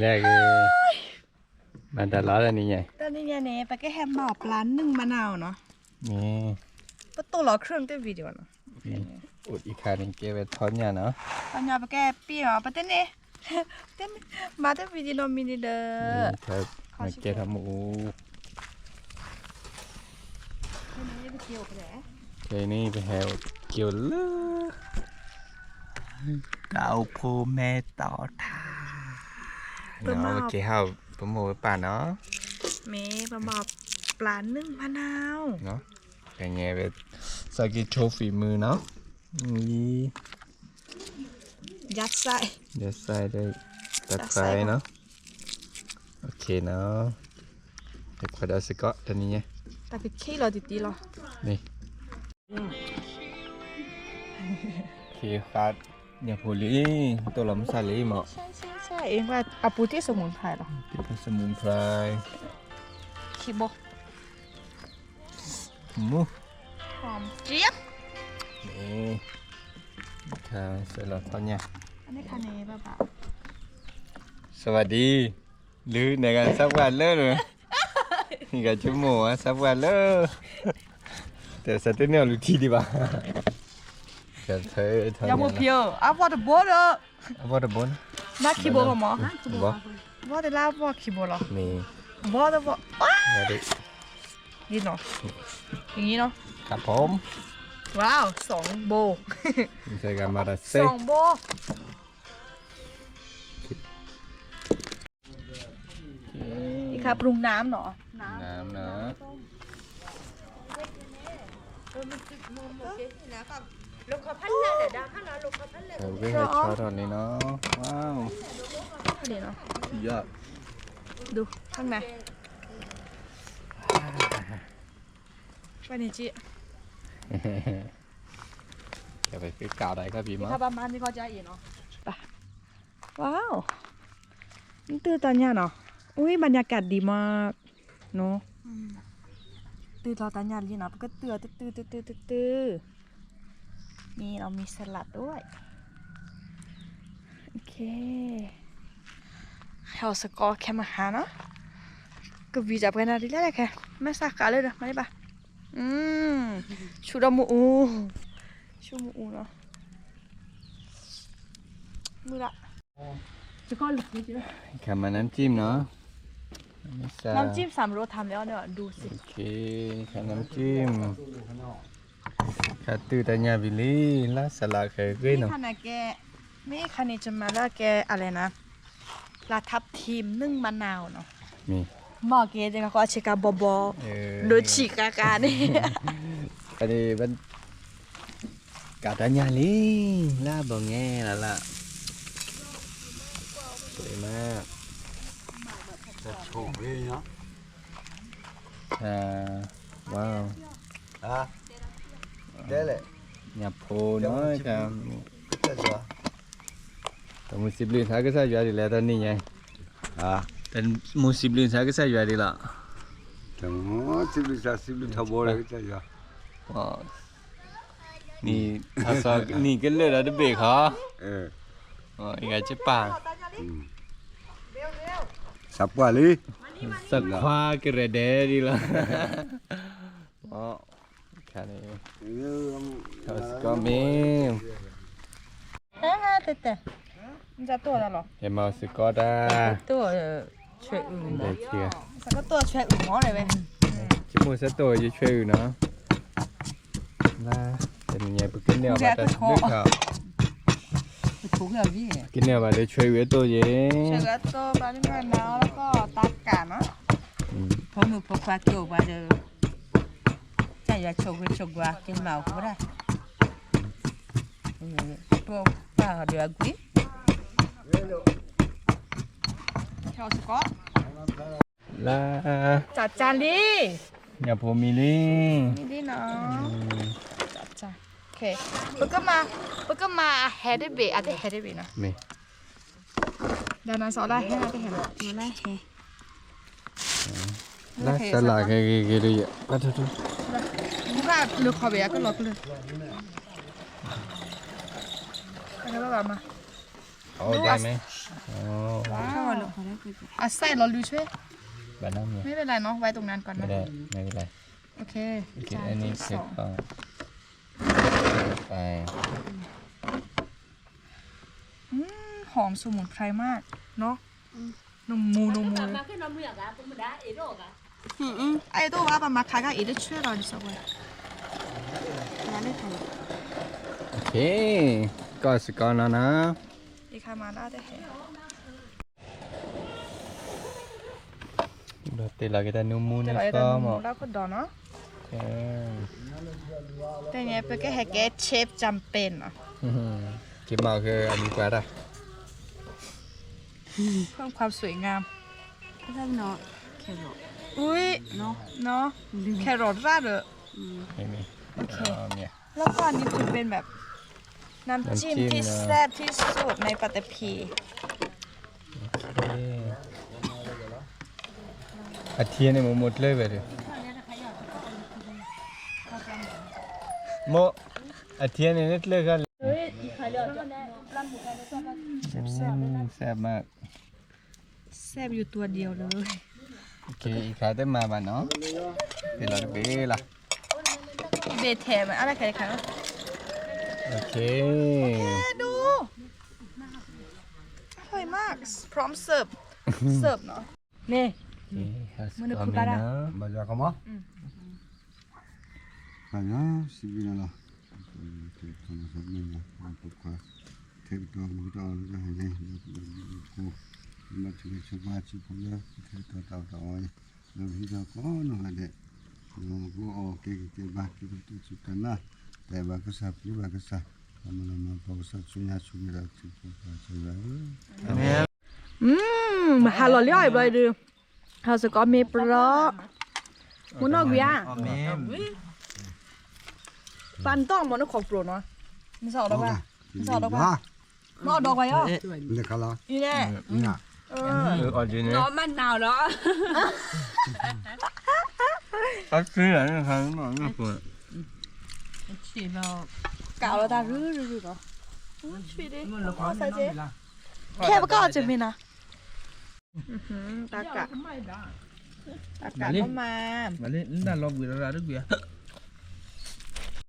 แรกมันตลอดอันนี้ไงตอนนี้เนี่ยไปก็แฮมบอกร้าน1มะนาวเนาะนี่ประตูหล่อเครื่องเต้นวิดีโอเนาะอุดอีกคาหนึ่งเก็บไว้ทอนเนี่ยเนาะตอนนี้ไปแก้ปีเนาะประเทศนี้เต้นมาเต้นวิดีโอมินิเดอร์ครับมาเก็บทำหมูเคยนี่ไปแฮวเกี่ยวเลยเกาโพแม่ต่อท่าเนาะเมื่อกี้เขาผมโมป่าเนาะเมย์ประมาณปลา1มะนาวเนาะเป็นไงเป็นสกิโชว์ฝีมือเนาะนี่ยัดใส่ได้ตัดไฟเนาะโอเคเนาะเดี๋ยวขอดาสก็ตอนนี้ไงแต่ไปขี้เราดีๆหรอนี่คือขาดอย่างผุลีตัวลำไส้เลยเหมาะใช่เองว่าอาปูที่สมุนไพรหรอที่สมุนไพรขี้บกหมูหอมเจี๊ยบนี่ค่ะเสร็จแล้วตอนนี้อันนี้คาเน่ป่ะสวัสดีหรือในการสับวันเลยนี่กับชั่วโมงสับวันเลยแต่สัตว์เนี่ยรู้ที่ดีป่ะจะเธอยังไม่เพียวอ่ะว่าแต่บ่เด้อว่าแต่บนน่าขี้บ่หรอบ่ว่าแต่ลาบ่ขี้บ่หรอนี่บ่แต่บ่นี่เนาะอย่างนี้เนาะครับผมว้าว2โบใส่กันมาได้2โบนี่ค่ะปรุงน้ำเนาะน้ำนะลูกขพันเลยเดี๋ยวข้างหน้าลูกขพันเลยเราไปให้ช็อตตอนนี้เนาะว้าวเดี๋ยวเนาะยอดดูข้างในไปนี่จีจะไปซื้อกาวได้ก็บีมั้งถ้าประมาณนี้ก็จะอีเนาะไปว้าวนี่ตื่นตอนนี้เนาะอุ้ยบรรยากาศดีมากเนาะตื่นตอนนี้ลีเนาะก็ตื่นนี่เรามีสลัดด้วยโอเคเราสกอร์แค่มาหาเนาะก็วิจัยกันอะไรแล้วแค่ไม่สักการเลยนะมาดิป่ะชูดมูชูมูเนาะมือละจะก็หลุดนิดเดียวแค่มาน้ำจิ้มเนาะน้ำจิ้ม3 รสทำแล้วเนี่ยดูสิโอเคแค่น้ำจิ้มขาตื่นแต่ยาบิลีลาสลัดเคยกินเนาะขนาดแกไม่ขนาดจะมาแล้วแกอะไรนะลาทับทิมนึ่งมะนาวเนาะมีหม้อเกจะก็ชิคาบอบโดยชิกากานี่อันนี้มันกาตายาลีลาบ่แง่ละล่ะสวยมากโชคดีเนาะว้าวได้เลยnhà phô nói sao tao muốn xếp lên cái sao vậy thì là tao đi nhỉ tao muốn xếp lên cái sao vậy thì là tao xếp lên thao bò đấy cái sao nì sao nì cái lưỡi đó nó bể hả anh cái chế pa sắp qua đi sắp qua cái rễ đẻ đi là cái này có miếng teteจะตัวแล้วหรอ เห็นมาสึกก็ได้ตัวช่วยอื่น ได้เชียร์สักตัวช่วยอื่นหมอเลยเว้ยชิมูสักตัวจะช่วยอยู่เนาะน่าเป็นยังไงไปกินเนี่ยมาแต่ดึกครับถูกแล้วพี่กินเนี่ยมาได้ช่วยเวทตัวเย็นช่วยตัวปลาที่มันหนาวแล้วก็ตัดกาเนาะพอมือพกควาเกี่ยวมาเด้อใจอยากโชว์โชว์ว่ากินเมาก็ได้พวกป้าเดือดกุ้ยเท่าสก๊อตลาจัดจานดิอย่าผมมีลิงมีลิงเนาะจัดจานโอเคปึกมาเฮดเบย์อะไรเฮดเบย์นะมีเดี๋ยวนั้นสอนได้ให้ได้เห็นหรอได้เฮลาสลัดเกลี่ยก็ทุกมุกอะเลือกขอเบียก็ลดเลยแล้วก็มาโอ้ได้ไหมว้าว อ่ะใส่เราลือช่วย บ้านน้ำเนี่ย ไม่เป็นไรเนาะไว้ตรงนั้นก่อน ไม่ นะ ได้ไม่เป็นไร โอเค โอเคอันนี้เสร็จก็ไป หอมสมุนไพรมากเนาะนมมูเลยไอ้ตัวว่าประมาณขายก็อีกได้ช่วยเราดิสักวัน โอเคก็สกอร์แล้วนะ อีกคามาได้เห็น Berarti lah kita nemu ni แต่เราจะนมมู semua. แล้วก็ดอนเนาะ Okay. แต่ไงเป็นแค่แกเชฟจำเป็นอ่ะ Kita mau ke anu kuara. เพิ่มความสวยงาม ก็ได้เนาะแครอท อุ้ย เนาะ เนาะแครอทราดเลย Ini. โอเค Ni. แล้วก็อันนี้คือเป็นแบบน้ำจิ้ม น้ำจิ้ม ที่ นะ แซ่บที่สุดในปัตตภี Okay. Athia ni mau mut le beru. Mo athia ni net le kan. Siap mak. แซ่บอยู่ตัวเดียวเลย Okay, ikhade ma ba no. Bila be lah. เบเทมันอะไรใครคะ Okay. ดูอร่อยมาก พร้อมเสิร์ฟ เสิร์ฟเนาะ นี่ Okay, harus Mana kami kubara? na. Baca kamu? Kaya sibinalah. Kalau sebenarnya aku kuat. Terus kita orang dah ni, aku macam cuba cuba kita tahu ni. Lebih dah kau nak ada. Aku okey kita baca tu cuba lah. Tapi bagus apa bagus ah. Lama-lama bagus sunya sunya cuba cuba. มาหาหล่อเลี้ยวไปดูเฮาสก็มีปลามุนอกวิอา Amin. ปันต้องมันของโปรดเนาะมีสองดอกป่ะมีสองดอกป่ะ Ah, นอกดอกไว้อ่ะ ni kalau นี่แน่ ni. Origin. น้องมันหนาวแล้ว Pasti lah ni kan mana pun. ฉีดเรา กาวแล้วตารื้อเนาะช่วยดิใส่เจ๊แค่ก็จะมีนะตากะก็มา Balik, ni dah log bila ada dia.